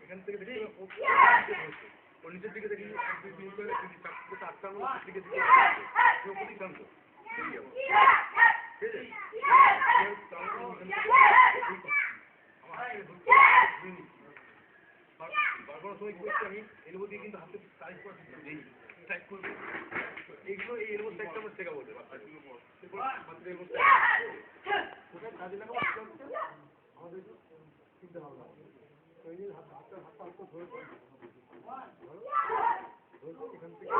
এখান থেকে দেখতে ওর নিচের দিকে দেখি 1 2 3 করে 4টা উপর দিকে দিকে শান্ত ঠিক আছে বারবার সময় কি করছি আমি এলবো দিয়ে কিন্তু হাতে টাইট করে দিই টাইট করবো এইগুলো এই এলবো টাইটটা আমরা শেখাবো কোথায় কাজে লাগাবো আমাদের চিন্তা ভাবনা হাতটা অল্প ধরেছে এখান থেকে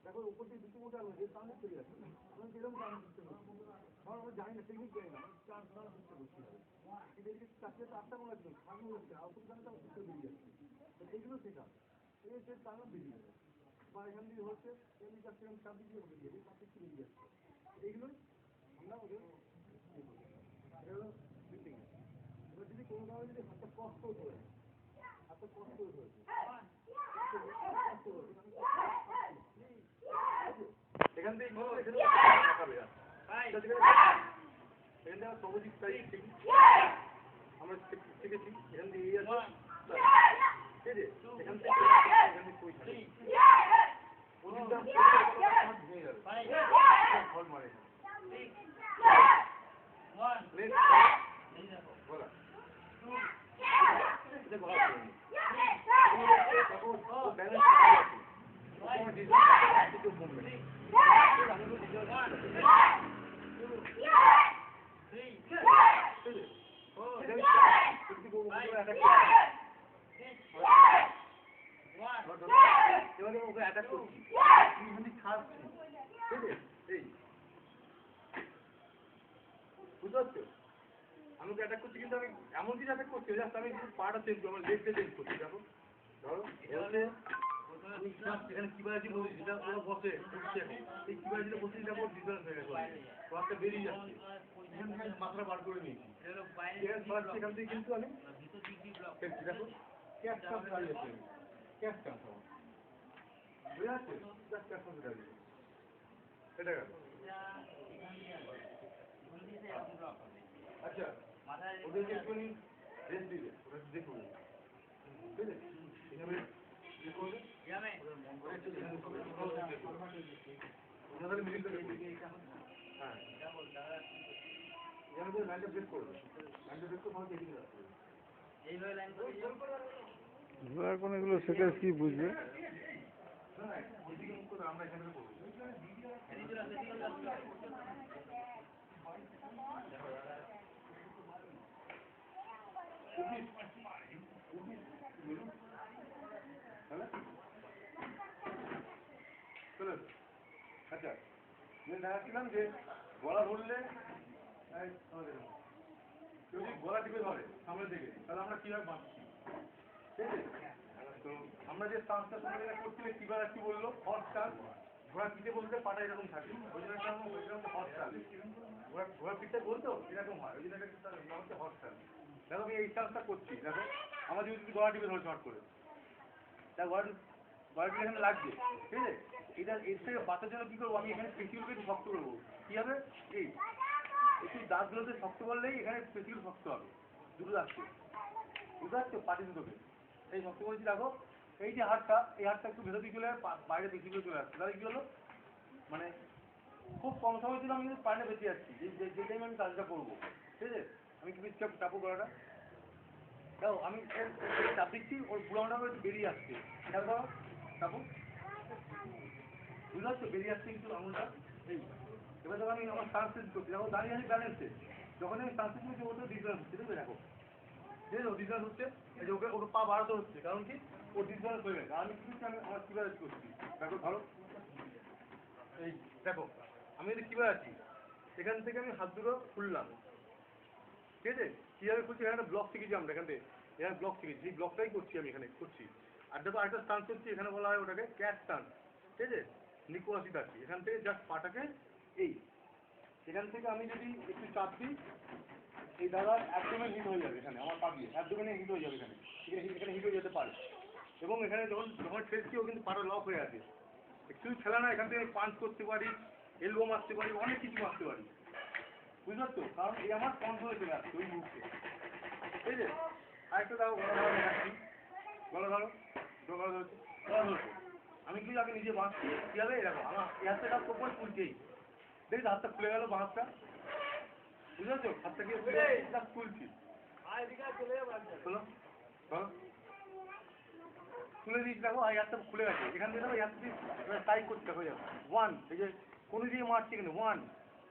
দেখো উপর দিয়ে দুটো মোটা আলো যে সামনে চলে যাচ্ছে আমি কিরকম কাজ করতে পারছি আমি জানি না টেকনিক জানি না চান্স করার চেষ্টা করছি কিন্তু এই যে চারটে 8টা মনে রাখবেন সামনে হচ্ছে আউটপুট গানটা উত্তর বেরিয়ে যাচ্ছে তো এইগুলো শেখা এই সে টানা বেরিয়ে যাবে বা এখান দিয়ে হচ্ছে এমনি চারটে আমি চার দিকে বেরিয়ে যাবে চারটে একটু বেরিয়ে যাচ্ছে এইগুলোই আমরা ওদের এটা হলো ফিটিং এবার যদি কোনো কারণে যদি হাতটা কষ্ট করে হাতটা কষ্ট হয়েছে এখান থেকে সবুজ আমরা শিখেছি এখান থেকে এই আছে ঠিক আছে এখান থেকে ফল মারে এবারে ওকে অ্যাটাক করছি খাচ্ছি ঠিক আছে এই বুঝতে পারছো আমি ওকে অ্যাটাক করছি কিন্তু আমি এমন কিছু অ্যাটাক করছি জাস্ট আমি পাটা চেঞ্জ করবো লেগটা চেঞ্জ করছি দেখো ধরো এখানে কিবাজি বলছি যেটা ওরা বসে এই কিবাজিটা বসে যেটা ওর ডিফারেন্স হয়ে গেছে একটা বেরিয়ে যাচ্ছে এখান থেকে মাথাটা বার করে নিয়েছি এখান থেকে কিন্তু আমি দেখো ক্যাশ কাপ দাঁড়িয়েছে ক্যাশ কাপ বুঝে যাচ্ছে ক্যাশ কাপ দাঁড়িয়ে এটা গেল আচ্ছা ওদেরকে একটুখানি রেস্ট দিবে ওরা দেখুন ঠিক আছে এখানে এখন এগুলো শেখার কি বুঝবে আচ্ছা দেখাচ্ছিলাম যে গলা ধরলে যদি গলা টিপে ধরে সামনে থেকে তাহলে আমরা কিভাবে বাঁচছি ঠিক আছে তো আমরা যে স্টান্সটা সামনে করছিলে কিবার কি বললো হট স্টান্স ঘোড়া পিঠে বলতে পাটা এরকম থাকে ওই জন্য হট স্টান্স ঘোড়া পিঠটা বলতো এরকম হয় ওই জন্য হচ্ছে হট স্টান্স দেখো আমি এই স্টান্সটা করছি দেখো আমার যদি গলা টিপে ধরে শর্ট করে তা গলা টিপে এখানে লাগছে ঠিক আছে এটা এর থেকে বাঁচার জন্য কি করবো আমি এখানে পেশিগুলোকে একটু শক্ত করবো কি হবে এই একটু দাঁতগুলোতে শক্ত করলেই এখানে পেশিগুলো শক্ত হবে দুটো দাঁতকে বুঝতে পারছো পাটি দুটোকে এই শক্ত করেছি দেখো এই যে হাতটা এই হাতটা একটু ভেতর দিকে চলে বাইরে পেশিগুলো চলে আসছে তাহলে কি হলো মানে খুব কম সময় ছিল আমি কিন্তু পায়ে বেঁচে যাচ্ছি যে টাইমে আমি কাজটা করবো ঠিক আছে আমি একটু চাপো করাটা দেখো আমি চাপ দিচ্ছি ওর বুড়াটা একটু বেরিয়ে আসছে দেখো চাপো বুঝতে পারছো বেরিয়ে আসছে কিন্তু আঙুলটা এই এবার দেখো আমি আমার সানসেট করছি দেখো দাঁড়িয়ে আছি ব্যালেন্সে যখন আমি সানসেট করছি ওটা ডিফারেন্স হচ্ছে দেখবে দেখো ঠিক আছে, ও ডিসব্যালেন্স হচ্ছে, এই যে ওকে ওকে পা বাড়াতে হচ্ছে, কারণ কি ও ডিসব্যালেন্স হয়ে গেছে। আমি কি করছি, আমি আমার কিভাবে করছি দেখো, ধরো এই দেখো, আমি যদি কিভাবে আছি, এখান থেকে আমি হাত দুটো খুললাম, ঠিক আছে, কীভাবে করছি, এখানে একটা ব্লক শিখেছি আমরা, এখান থেকে এখানে ব্লক শিখেছি, এই ব্লকটাই করছি আমি এখানে করছি। আর দেখো আরেকটা স্টান্স করছি, এখানে বলা হয় ওটাকে ক্যাট স্টান্স, ঠিক আছে, নিকোয়াসি থাকছি, এখান থেকে জাস্ট পাটাকে এই এখান থেকে আমি যদি একটু চাপ দিই, এই দাদা একদমই হিট হয়ে যাবে, এখানে আমার পা দিয়ে একদমই হিট হয়ে যাবে, এখানে এখানে হিট হয়ে যেতে পারে। এবং এখানে যখন যখন ঠেলছি ও কিন্তু পাটা লক হয়ে আছে, একটু খেলা না, এখান থেকে পাঞ্চ করতে পারি, এলবো মারতে পারি, অনেক কিছু মারতে পারি, বুঝতে পারছো, কারণ এই আমার কন্ট্রোলে চলে আসছে ওই মুহূর্তে, ঠিক আছে। আরেকটা দেখো, গলা ধরো দেখাচ্ছি, গলা ধরো, গলা ধরছো, গলা ধরছো, আমি কিন্তু আগে নিজে বাঁচছি, কী হবে দেখো, আমার এই হাতটা কাজ করবো তুলছেই, দেখি হাতটা খুলে গেল, বাঁ হাতটা, বুঝতে পারছো, হাতটা গিয়ে তুলছি, হলো ধরো তুলে দিচ্ছি, দেখো এই হাতটা খুলে গেছে, এখান থেকে দেখো এই হাতটা টাইট করতে হয়ে যাবে, ওয়ান, এই যে কোনো দিয়ে মারছি কিন্তু ওয়ান,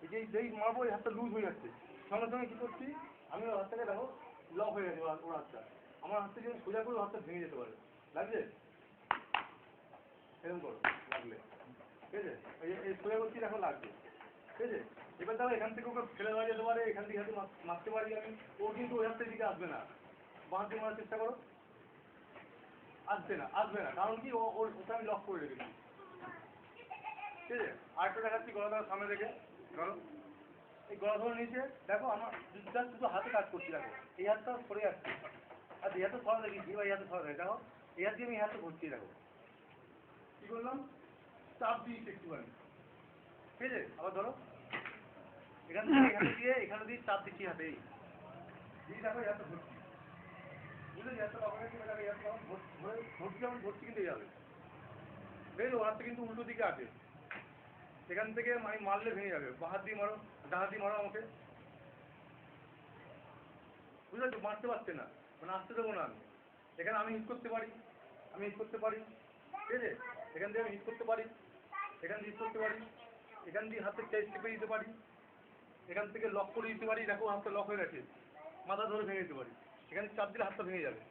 এই যে যেই মারবো এই হাতটা লুজ হয়ে যাচ্ছে, সঙ্গে সঙ্গে কী করছি, আমি ওর হাতটাকে দেখো লক হয়ে গেছে, ওর হাতটা, আমার হাতটা যদি সোজা করে হাতটা ভেঙে যেতে পারে, লাগছে এরকম করো, লাগলে, ঠিক আছে, এই সোজা করছি দেখো লাগছে, ঠিক আছে। এবার দেখো এখান থেকে ওকে ফেলে দেওয়া যেতে পারে, এখান থেকে হাতে মারতে পারি আমি, ও কিন্তু ওই হাতটার দিকে আসবে না, বাঁ হাতে মারার চেষ্টা করো, আসবে না, আসবে না, কারণ কি ওটা আমি লক করে রেখেছি, ঠিক আছে। আরেকটা দেখাচ্ছি, গলা ধরো সামনে রেখে, ধরো এই গলা ধরে নিচে, দেখো আমার জাস্ট দুটো হাতে কাজ করছি, দেখো এই হাতটা সরে যাচ্ছে, আর এই হাতে সরা রেখেছি, এবার এই হাতে সরা রেখে দেখো, এই হাত দিয়ে আমি এই হাতে ঘুরছি, দেখো কী করলাম, চাপ দিয়েছি একটুখানি, ঠিক আছে। আবার ধরো এখান থেকে এখানে দিয়ে চাপ দিচ্ছি হাতে, এই দিয়ে দেখো এই হাতটা ঘুরছি, বুঝলে, এই হাতটা লক রেখেছি, এই হাতটা ধরছি, আমি ধরছি কিন্তু এই হবে, দেখো হাতটা কিন্তু উল্টো দিকে আছে, এখান থেকে আমি মারলে ভেঙে যাবে, বাঁ হাত দিয়ে মারো, ডান হাত দিয়ে মারো আমাকে, বুঝলে তো, মারতে পারছে না, মানে আসতে দেবো না আমি, এখানে আমি হিট করতে পারি, আমি হিট করতে পারি, ঠিক আছে, এখান থেকে আমি হিট করতে পারি, এখান দিয়ে হিট করতে পারি, এখান দিয়ে হাতে চেপে দিতে পারি, এখান থেকে লক করে দিতে পারি, দেখো হাতটা লক হয়ে গেছে, মাথা ধরে ভেঙে দিতে পারি, এখানে চাপ দিলে হাতটা ভেঙে যাবে,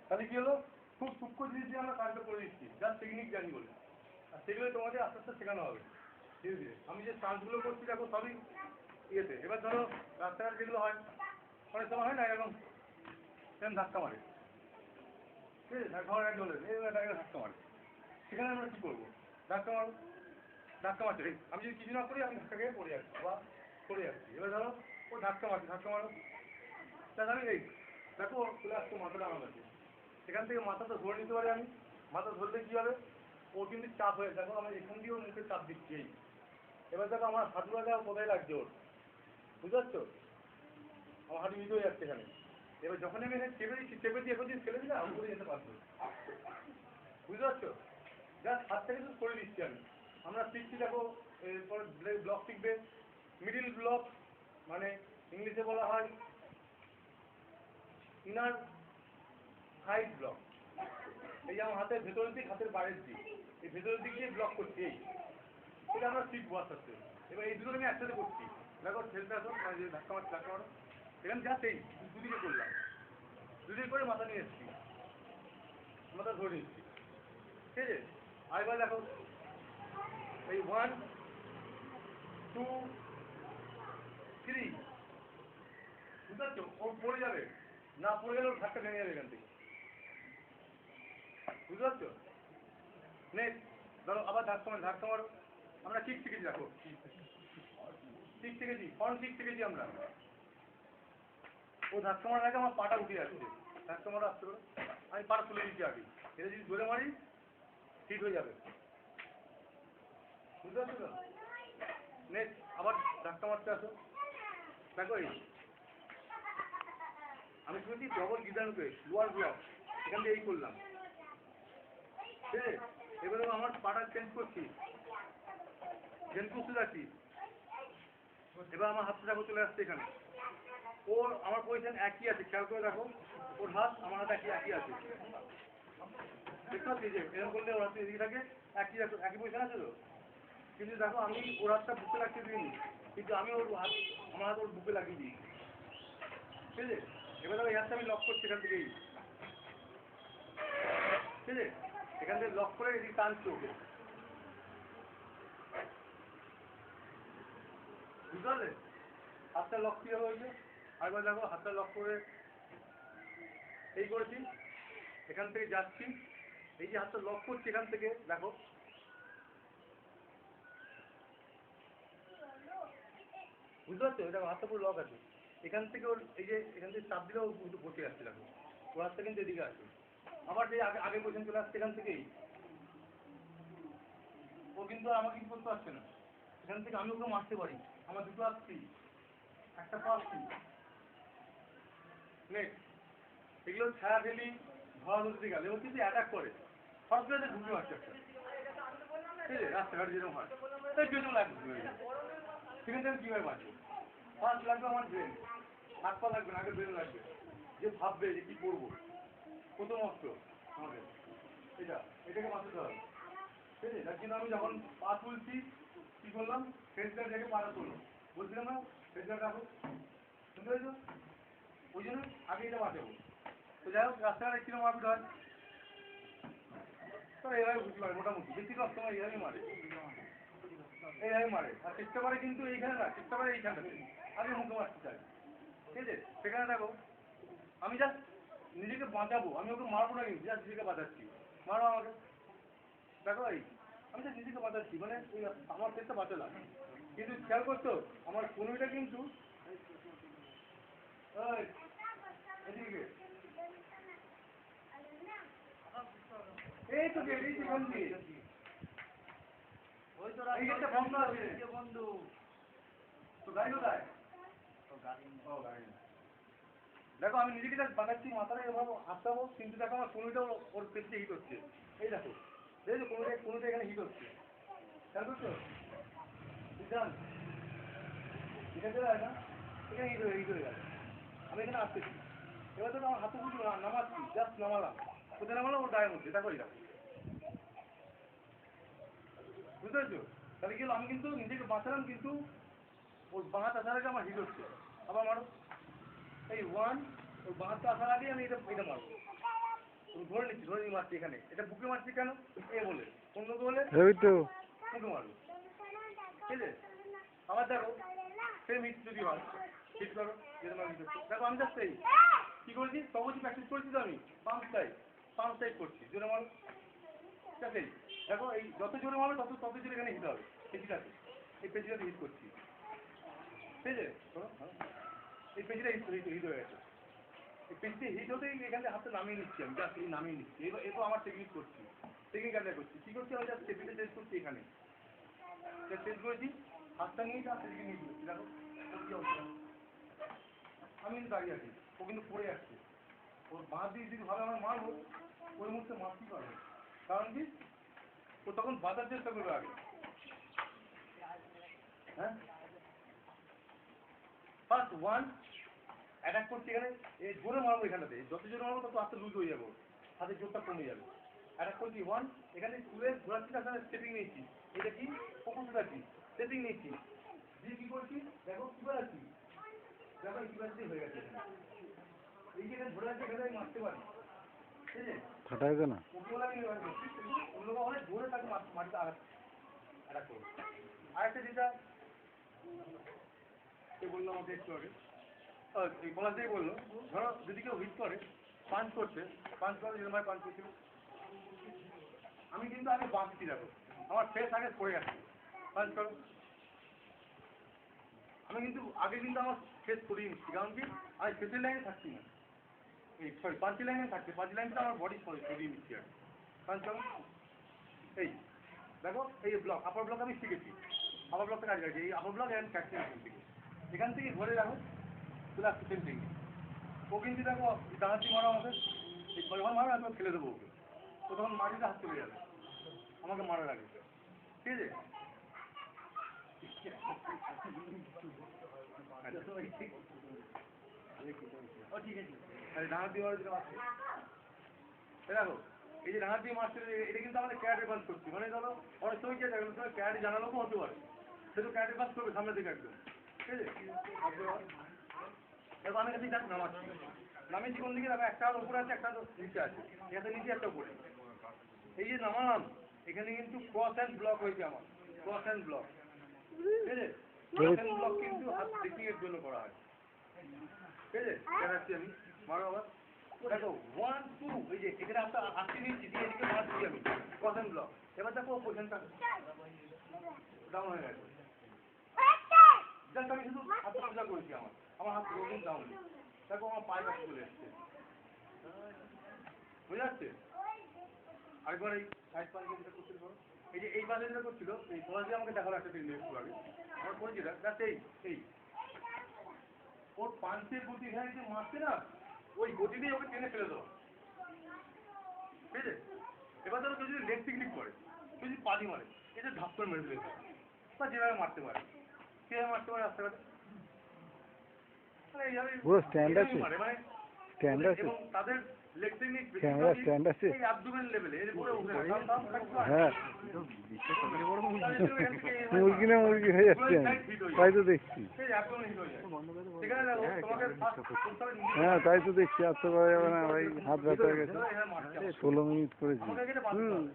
তাহলে কী হলো, খুব সূক্ষ্ম জিনিস দিয়ে আমরা কাজটা করে দিচ্ছি, যার টেকনিক জানি বলে, আর সেগুলো তোমাকে আস্তে আস্তে শেখানো হবে ধীরে ধীরে। আমি যে চান্সগুলো করছি দেখো সবই ইয়েতে, এবার ধরো রাস্তাঘাট যেগুলো হয়, অনেক সময় হয় না এরকম ধাক্কা মারে, ঠিক আছে, ধাক্কা মারে এক বলে ধাক্কা মারে, সেখানে আমরা কী করবো, ধাক্কা মারো, ধাক্কা মারছে, আমি যদি কিছু না করি আমি ধাক্কা খেয়ে পড়ে যাচ্ছি বা পড়ে যাচ্ছি, এবার ধরো ও ধাক্কা মারছে, ধাক্কা মারো, তাহলে আমি এই দেখো চলে আসতো মাথাটা আমার কাছে, সেখান থেকে মাথাটা ধরে নিতে পারি আমি, মাথা ধরলে কী হবে, ও কিন্তু চাপ হয়ে, দেখো আমি এখান দিয়েও মুখে চাপ দিচ্ছি, এই এবার দেখো আমার হাঁটুটা দেখো কোথায় লাগছে ওর, বুঝতে পারছো, আমার হাঁটু মিট হয়ে যাচ্ছে এখানে, এবার যখন আমি এখানে চেপে দিচ্ছি, চেপে দিয়ে এখন ফেলে দিলে আমি করে যেতে পারবো, বুঝতে পারছো, জাস্ট হাতটা কিন্তু করে দিচ্ছি আমি, আমরা শিখছি দেখো, এরপর ব্লক শিখবে, মিডিল ব্লক, মানে ইংলিশে বলা হয় ইনার সাইড ব্লক, এই যে আমার হাতের ভেতরের দিক, হাতের বাইরের দিক, এই ভেতরের দিক দিয়ে ব্লক করছি, এই এটা আমরা শিখবো আস্তে আস্তে। এবার এই দুটো আমি একসাথে করছি, দেখো ঠেলতে আসো, মানে যে ধাক্কা মারো, এখানে জাস্ট এই দুদিকে করলাম, দুদিকে করে মাথা নিয়ে এসেছি, মাথা ধরে নিচ্ছি, ঠিক আছে। আর এবার দেখো এই 1 2 3, বুঝতে পারছো, ও পড়ে যাবে, না পড়ে গেলে ওর ধাক্কা ভেঙে যাবে এখান থেকে, বুঝতে পারছো। নেক্সট ধরো আবার ধাক্কা মারো, আমরা কিক শিখেছি, দেখো কিক শিখেছি, ফ্রন্ট কিক শিখেছি আমরা, ও ধাক্কা মারার আগে আমার পাটা উঠে যাচ্ছে, ধাক্কা মারা আসতে পারে, আমি পাটা তুলে দিচ্ছি আগে, এটা যদি ধরে মারি ঠিক হয়ে যাবে, বুঝতে পারছো তো। নেক্সট আবার ধাক্কা মারতে আসো, দেখো এই আমি শুনেছি ডবল গিদারকে লোয়ার ব্লক, এখান থেকে এই করলাম, ঠিক আছে। এবারে আমার পাটা চেঞ্জ করছি, চেঞ্জ করতে যাচ্ছি, এবার আমার হাতটা দেখো চলে আসছে এখানে, ওর আমার পজিশন একই আছে, খেয়াল করে দেখো, ওর হাত আমার হাত একই আছে, দেখতে পাচ্ছি যে এরকম করলে ওর হাতে এদিকে থাকে, একই পজিশন আছে তো, কিন্তু দেখো আমি ওর হাতটা বুকে লাগিয়ে দিইনি, কিন্তু আমি ওর হাত, আমার হাত ওর বুকে লাগিয়ে দিই, ঠিক আছে। এবার দেখো ইয়ারটা আমি লক করছি এখান থেকেই, ঠিক আছে? এখান থেকে লক করে এদিকে টানছি ওকে, বুঝতে পারলে? হাতটা লক কীভাবে হয়েছে আরেকবার দেখো, হাতটা লক করে এই করেছি, এখান থেকে যাচ্ছি, এই যে হাতটা লক করছি এখান থেকে দেখো, বুঝতে পারছো? দেখো হাতটা পুরো লক আছে, এখান থেকে ওর এই যে এখান থেকে চাপ দিলেও কিন্তু বসে যাচ্ছে দেখো, ওর হাতটা কিন্তু এদিকে আছে, আবার সেই আগে আগে পর্যন্ত চলে আসছে এখান থেকেই, ও কিন্তু আর আমাকে কি করতে পারছে না, এখান থেকে আমি ওকে মারতে পারি, আমার দুটো আসছি, একটা পা আসছি, নেক্সট এগুলো ছায়া ফেলি ধরাধরিতে গেলে ও কিন্তু অ্যাটাক করে, হঠাৎ করে ঢুকে পারছে একটা, ঠিক আছে? রাস্তাঘাট যেরকম হয় তাই পেছন লাগবে, সেখান থেকে কীভাবে বাঁচবো? ফার্স্ট লাগবে আমার ব্রেন, হাত পা লাগবে না, আগে ব্রেন লাগবে, যে ভাববে যে কী করবো, প্রথম অস্ত্র আমাদের এটা, এটাকে বাঁচাতে হবে, ঠিক আছে? যার জন্য আমি যখন পা তুলছি কী করলাম, ফেস গার্ড রেখে পাটা তুললাম, বলছিলাম না ফেস গার্ড রাখো, শুনতে পেয়েছো? ওই জন্য আগে এটা বাঁচাবো। তো যাই হোক রাস্তাঘাটে কিরকম মারপিট হয়, তারা এভাবে বুঝতে পারে মোটামুটি, বেশি কষ্ট নয়, এইভাবেই মারে, এইভাবে মারে, আর চেষ্টা করে কিন্তু এইখানে না, চেষ্টা করে এইখানটাতে, আগে মুখে মারতে চাই, ঠিক আছে? সেখানে দেখো আমি জাস্ট নিজেকে বাঁচাবো, আমি ওকে মারবো না, কিন্তু জাস্ট নিজেকে বাঁচাচ্ছি, মারো আমাকে, দেখো এই আমি জাস্ট নিজেকে বাঁচাচ্ছি, মানে ওই আমার ফেসটা বাঁচালাম, কিন্তু খেয়াল করছো আমার কনুইটা কিন্তু ওই এদিকে, এই তো গেট, এই তো এখান দিয়ে, ওই তো এই গেটটা বন্ধ আছে বন্ধু, তো গাড়ি কোথায়? ও গাড়ি না। দেখো আমি নিজেকে জাস্ট বাঁচাচ্ছি, মাথাটা এভাবে হাসতাবো, কিন্তু দেখো আমার কনুইটা ওর পেছনে হিট হচ্ছে, এই দেখো দেখো কনুইটা এখানে হিট হচ্ছে, খেয়াল করছো? জান এটা চলে যায় না, এখানে হিট হয়ে গেছে, আমি এখানে আসতেছি, এবার তো আমার হাতে কিছু নামাচ্ছি, জাস্ট নামালাম, কোথায় নামালাম ওর গায়ের মধ্যে, দেখো এই দেখো, বুঝতে পেরেছো? তাহলে কি হলো, আমি কিন্তু নিজেকে বাঁচালাম, কিন্তু ওর বাঁহাত আসার আগে আমার হিট হচ্ছে, আবার মারো, এই ওয়ান, ওর বাঁহাতটা আসার আগে আমি এটা মারবো, ধরে নিয়ে মারছি এখানে, এটা বুকে মারছি কেন, এ বলে, অন্য বলে এই তো বুকে মারবো, ঠিক আছে? আবার দেখো সেম হিট যদি হয়, হিট করো, যেরকম হিট হচ্ছে, দেখো আমি জাস্ট এই কী করেছি, সবজি প্র্যাকটিস করেছি তো আমি, পাম্প টাইপ করছি, জোরে মারো, ঠিক আছে? দেখো এই যত জোরে মারবে তত জোরে এখানে হিট হবে, পেঁচিটাতে, এই পেঁচিটাতে হিট করছি, ঠিক আছে? এই পেঁচিটা হিট হয়ে গেছে, এই পেঁচিতে হিট হতেই এখান থেকে হাতটা নামিয়ে নিচ্ছি, আমি জাস্ট এই নামিয়ে নিচ্ছি, এরপর আমার টেকনিক করছি, টেকনিক অ্যাপ্লাই করছি, কী করছি আমি জাস্ট টেপিতে চেঞ্জ করছি, এখানে চেঞ্জ করেছি, হাতটা নিয়ে জাস্ট এদিকে নিয়ে দিচ্ছি, দেখো কী অবস্থা, আমি কিন্তু দাঁড়িয়ে আছি, ও কিন্তু পড়ে যাচ্ছে, ওর বাঁ দিয়ে যদি ভাবে আমার মারবো, ওই মুহূর্তে মারতেই পারবো, কারণ কি ও তখন বাঁচার চেষ্টা করবে আগে, হ্যাঁ? ফার্স্ট ওয়ান অ্যাটাক করছি এখানে, এই জোরে মারবো এখানটাতে, যত জোরে মারবো তত হাতটা লুজ হয়ে যাবো, হাতের জোরটা কমে যাবে, অ্যাটাক করছি ওয়ান, এখানে স্কুলে ঘোরাচ্ছি, তার স্টেপিং নিয়েছি, এটা কি ফোকাস রাখছি, স্টেপিং নিয়েছি, দিয়ে কী করছি দেখো কী বেড়াচ্ছি, দেখো কী বেড়াচ্ছি হয়ে গেছে, এই যে এখানে ধরে আছে এখানে আমি মারতে পারি, ঠিক আছে? ফাটাই দে না। ওকে বলে আমি ব্যবহার করছি, অন্য অনেক ধরে তাকে মারতে অ্যাটাক করবো, আরেকটা যেটা সে বললো আমাকে একটু আগে, এই পলাশ দিয়ে বললো, ধরো যদি কেউ হিট করে পাঞ্চ করছে, পাঞ্চ করে যেরকম পাঞ্চ করছিল, আমি কিন্তু আগে বাঁচছি, দেখো আমার ফেস আগে পড়ে গেছে, পাঞ্চ করো, আমি কিন্তু আগে কিন্তু আমার ফেস করিয়ে নিচ্ছি, কারণ কি আমি ফেসের লাইনে থাকছি না, এই সরি পাঁচি লাইনে থাকছে, পাঁচি লাইনটা আমার বডি সরিয়ে নিচ্ছি আর পাঞ্চ করো, এই দেখো এই ব্লক আপার ব্লক আমি শিখেছি, আপার ব্লকটা কাজ করেছি, এই আপার ব্লক অ্যান্ড ফ্যাক্টরি এখান থেকে ধরে রাখো, চলে আসছে সেম টেকনিক, ও কিন্তু দেখো ডানাতি মারা আমাকে, এই যখন মারবে আমি ফেলে দেবো ওকে, ও তখন মাটিতে হাত চলে যাবে আমাকে মারার আগে, ঠিক আছে? ও ঠিক আছে, তাহলে ডানাতি মারা যেটা মারছে, দেখো এই যে ডানাতি মারছে, এটা কিন্তু আমাদের ক্যাট রেফারেন্স করছি, মানে ধরো অনেক সময় কি আছে ক্যাট জানালোকও হতে পারে, সে তো ক্যাট রেফারেন্স করবে সামনে থেকে একদম, ঠিক আছে? এবার আমি কাছে নামাচ্ছি, নামিয়েছি কোন দিকে? একটা হাত উপরে আছে, একটা হাত নিচে আছে, একটা নিচে একটা উপরে। এই যে নামালাম, এখানে কিন্তু ক্রস অ্যান্ড ব্লক হয়েছে আমার, ক্রস অ্যান্ড ব্লক, ঠিক আছে? ক্রস অ্যান্ড ব্লক কিন্তু হাত ব্রেকিং এর জন্য করা হয়, ঠিক আছে? দেখাচ্ছি আমি, মারো আবার, দেখো 1 2, এই যে এখানে হাতটা আটকে নিয়েছি, দিয়ে এদিকে মারছি আমি, ক্রস অ্যান্ড ব্লক। এবার দেখো পজিশনটা ডাউন হয়ে গেছে, জাস্ট আমি শুধু হাত কবজা করেছি, আমার হাত পুরোপুরি ডাউন। দেখো আমার পায়ে কাছে চলে এসছে, বুঝে যাচ্ছে? আরেকবার এই সাইড পাঞ্জা যেটা করছিল ধরো, এই যে এই পাঞ্জা যেটা করছিল, এই সরাসরি আমাকে দেখালো একটা টেন একটু আগে, আমার করেছি জাস্ট এই ওর পাঞ্চের গতি এখানে যে মারছে না, ওই গতি দিয়ে ওকে টেনে ফেলে দেবো, ঠিক আছে? এবার ধরো কেউ যদি লেগ পিকনিক করে, কেউ যদি পাদি মারে, এটা ধাপ করে মেরে ফেলে দেবে, বা যেভাবে মারতে পারে, সেভাবে মারতে পারে রাস্তাঘাটে, মানে এইভাবে পুরো স্ট্যান্ড আছে, মারে, মানে স্ট্যান্ড আছে, এবং তাদের লেগ টেকনিক ক্যামেরা স্ট্যান্ড আছে। এই আব্দুমের লেভেলে এর পুরো উঠে গেছে। হ্যাঁ, মুরগি না মুরগি হয়ে যাচ্ছে আমি, তাই তো দেখছি। সেই আব্দুমের হিট হয়ে যায়। সেখানে দেখো তোমাকে ফার্স্ট করতে হবে নিজে। হ্যাঁ, তাই তো দেখছি, আর তো করা যাবে না ভাই, হাত ব্যথা হয়ে গেছে। এখানে মারতে হবে। 16 মিনিট করেছি। আমাকে এটা বাঁচতে হবে।